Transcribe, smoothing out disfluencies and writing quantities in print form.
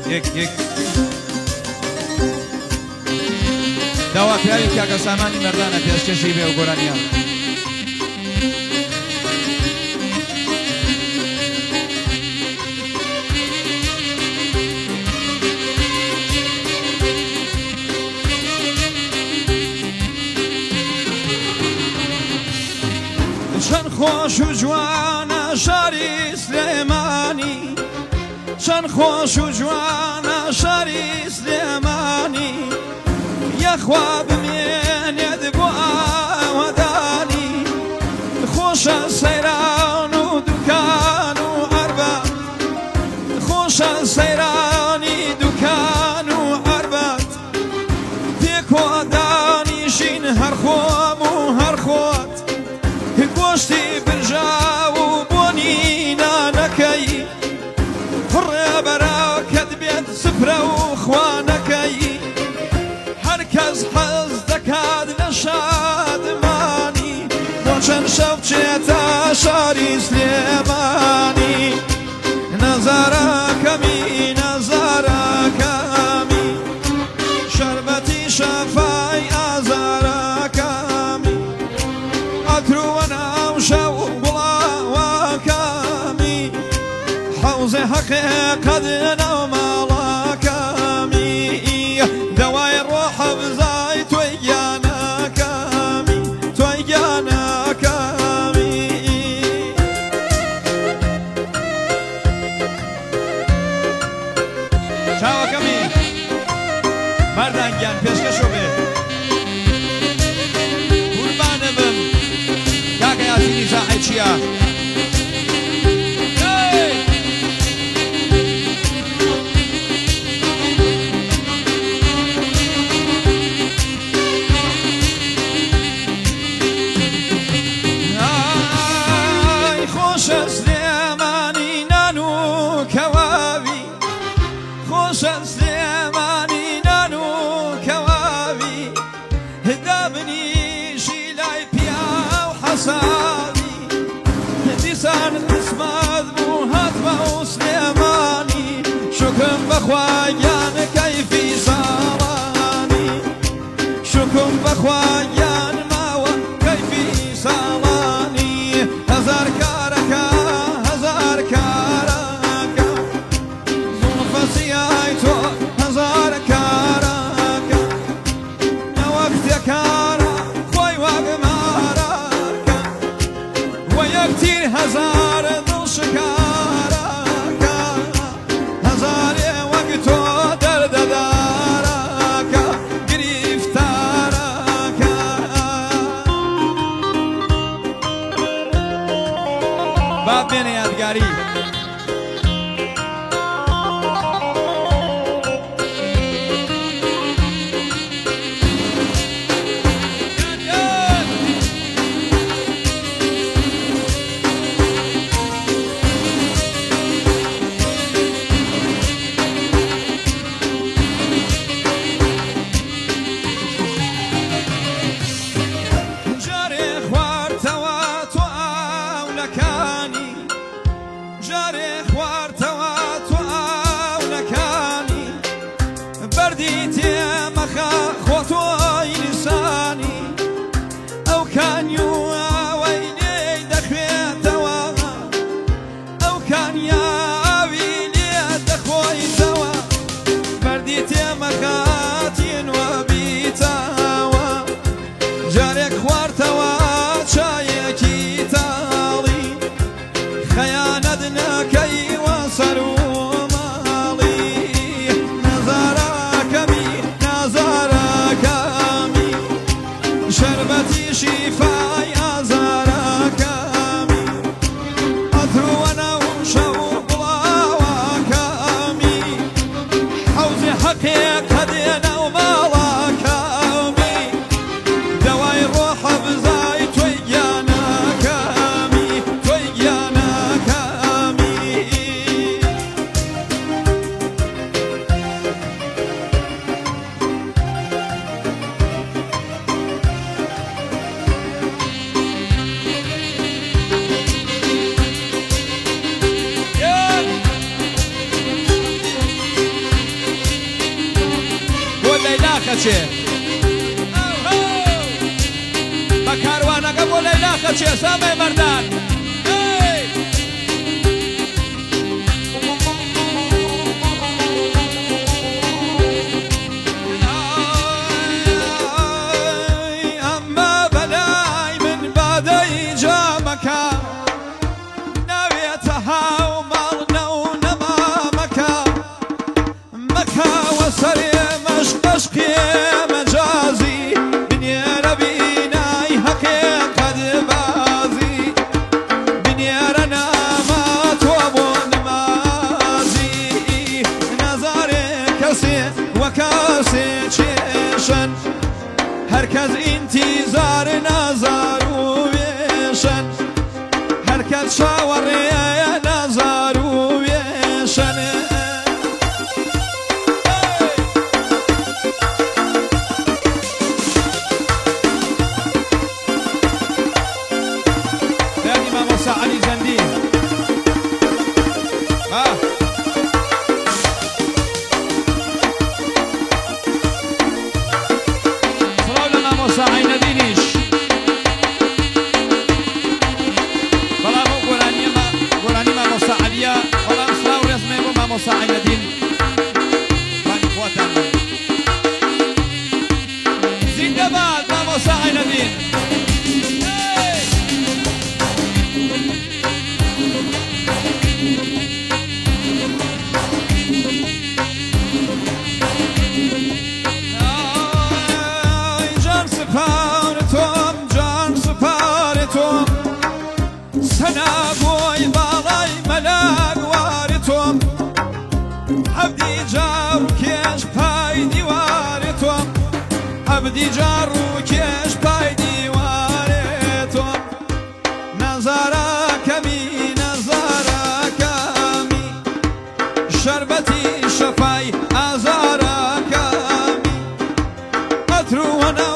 يك دوا پیاوی کاکە سامانی مەردانە پێشکەشی بێ و گۆرانیە چەند خۆش و جوانە شاری سلێمانی چەند خۆش و جوانە شاری سلێمانی یەخوا بمێنێت بۆ ئاوەدانی خۆشە سەیران و دوکان و عەربەت خۆشە سەیرانی دوکان و عەربەت پێکۆ دانیشین هەر خۆم و هەر خۆت گۆشتی برژاو و بۆنی نانەکەی پڕێ بەراکەت بێت سفرە و خوانەکەی هەر کەس حەز دەکات لە شادمانی بۆ چەند شەو بچێتە شاری سلێمانی نەزارەکەمی نەزارەکەمی شەربەتی شەفای ئازارەکەمی ئەترووە ناو شەو گوڵاوەکەمی حەوزێ حەقیقەت ناو ماڵەکەمی دەوای ڕۆحە بزای تۆی گیانەکەمی تۆی گیانەکەمی چاوەکەمی مەردانگیان پێشکەشۆ بێ قوربانە بم کاکە یاسینی زاحی چییە خۆشە سلێمانی نان و کەواوی خۆشە سلێمانی نان و کەواوی دابنیشی لای پیا و حەساوی دیسان قسمەت بوو هاتمە و سلێمانی شوکم بەخوا گیان کەیفی ساڵانی شوکم بەخوا گیان ماوە کەیفی ساڵانی هەزار کارەکە هەزار کارەکە زوڵفەسیای تۆ هەزار کارەکە نەوەکتێ کارە خۆی واگمارەکە وە یەکتیر هەزار دڵشکارەکە هەزارێ وەک تۆ دەردەدارەکە گریفتارەکە خەچێ بە کاروانەکە بۆ لەیلا خەچێ سامێ مەردان ئەمە بەلای من بادەی جامەکە ناوێتە هاو ماڵ نەو نەمامەکە مەکاوە سەرێ مەشقەشقێ مەجازی بنێرە بینای هەقێ قەد بازی بنێرە نامە تۆ بۆ نمازی نەزارێ کەسێ وە کەسێ چێشن هەرکەس ئینتیزار نازار و وێشن هەرکەس چاوەڕێیە نازار و وێشن دانی مامۆستا عەلی جەندی سڵاو لە مامۆستا عەینەدینیش بەڵام ئەو گۆرانی مامۆستا عەلیە بەڵام سڵاو ڕێزمێ بۆ مامۆستا عەینەدین بانی خواتان زیندەباد مامۆستا عەینەدین جان سپار تۆم جان سپار تۆم سەنا بۆی باڵای مەلاگواری تۆم عەبدی جار و کێش پای دیواری تۆم عەبدی جار و کێش پای دیواری تۆم نەزارەکەمی نەزارەکەمی شەربەتی شەفای ئازارەکەمی ئەترووەنە